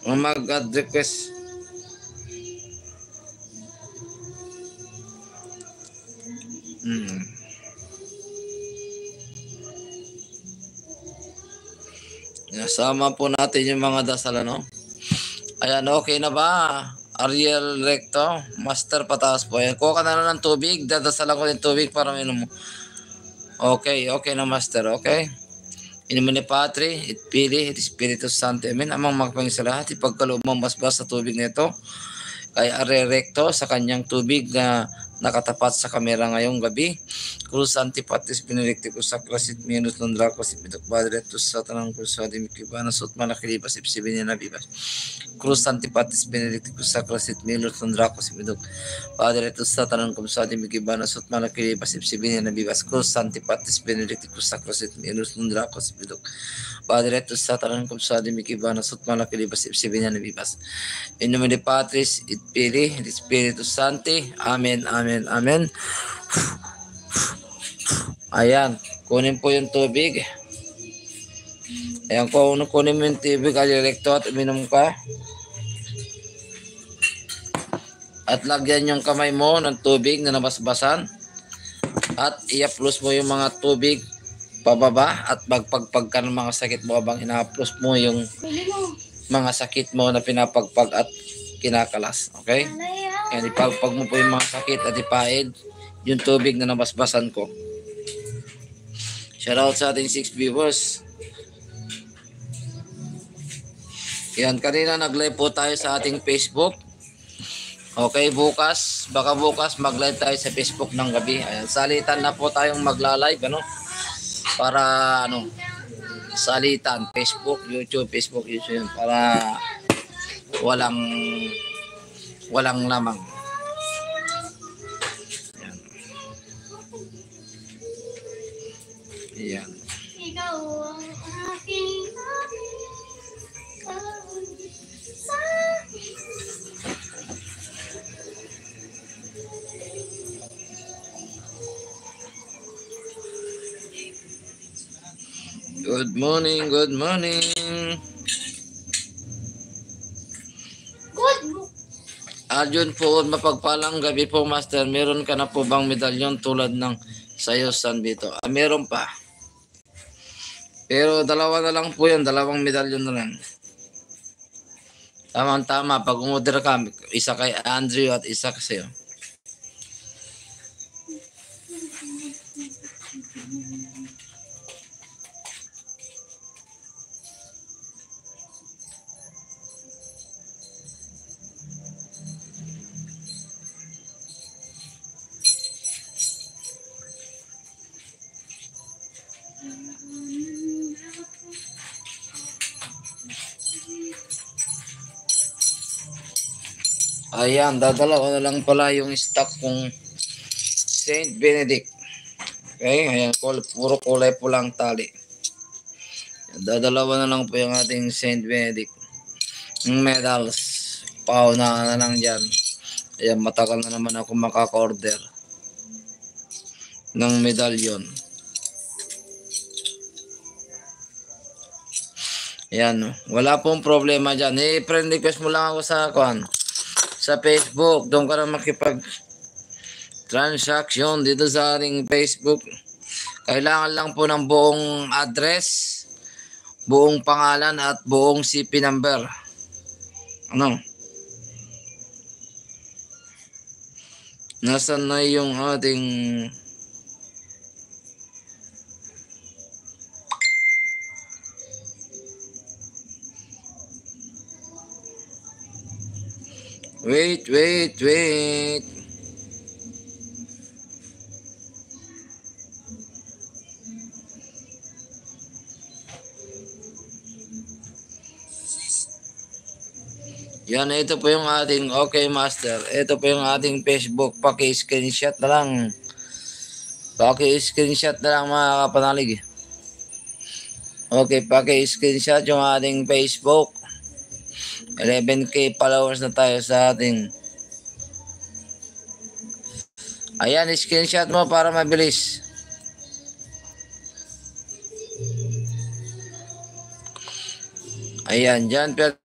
Mag-add request. Nasama po natin yung mga dasal, ano? Ayan, okay na ba? Ariel Recto, Master pataas po. Ayan, kuha ka na lang ng tubig. Dadasalan ko ng tubig para mainom mo. Okay na Master, okay? Inumin ni Patri, Itpili, It Espiritu Santo. Amen. Amang magpangin sa lahat, ipagkaloob mong basbas sa tubig nito. Kay Ariel Recto sa kanyang tubig na nakatapat sa kamera ngayong gabi. Cruz Antipatis Benedicticus Sacrasit Minus Nondracos Ipidok Padretus Satanang Cruzadi Mikibanas Ut Manakilibas Ipsibinin na Bibas. Cruz Antipatis Benedicticus Sacrasit Minus Nondracos Ipidok Padretus Satanang Cruzadi Mikibanas Ut Manakilibas Ipsibinin na Bibas. Cruz Antipatis Benedicticus Sacrasit Minus Nondracos Ipidok Padretus Satanang Cruzadi Mikibanas Ut Manakilibas Ipsibinin na Bibas. In nomine Patris et Filii et Spiritus Sancti. Amen, amen, amen. Ayan, kunin po yung tubig. Ayan, kunin mo yung tubig, Recto, at uminom ka. At lagyan yung kamay mo ng tubig na nabasbasan. At i-applause mo yung mga tubig pababa at magpagpag ka ng mga sakit mo habang ina-applause mo yung mga sakit mo na pinapagpag at kinakalas. Okay? Yan, ipagpag mo po yung mga sakit at ipaid yung tubig na nabasbasan ko. Shoutout sa ating 6 viewers. Yan, kanina nag-live po tayo sa ating Facebook. Okay, baka bukas mag-live tayo sa Facebook ng gabi. Ayan, salitan na po tayong magla-live, ano? Para, salitan, Facebook, YouTube, para walang lamang. Yan. Ikaw ang aking Good morning, good morning. Arjun po, mapagpalang gabi po, Master. Meron ka na po bang medalyon tulad ng sayo, San Vito? Meron pa. Pero dalawa na lang po yan, dalawang medalyon na lang. Tama-tama, pag umorder ka, isa kay Andrew at isa kasi. Ayan, dadala ko na lang pala yung stock kong Saint Benedict. Okay, ayan, puro kulay pulang tali. Dadalawa na lang po yung ating Saint Benedict. Medals, pauna na lang dyan. Ayan, matagal na naman ako makaka-order ng medalyon. Ayan, wala pong problema dyan. Friend request mo lang ako sa Facebook. Doon ka na makipag-transaction dito sa ating Facebook. Kailangan lang po ng buong address, buong pangalan at buong CP number. Nasaan na yung ating Wait. Yan, ito po yung ating okay, Master. Ito po yung ating Facebook. Paki-screenshot na lang. Mga kapanalig. Okay, paki-screenshot yung ating Facebook. 11K followers na tayo sa ating. Ayan, screenshot mo para mabilis. Ayan, dyan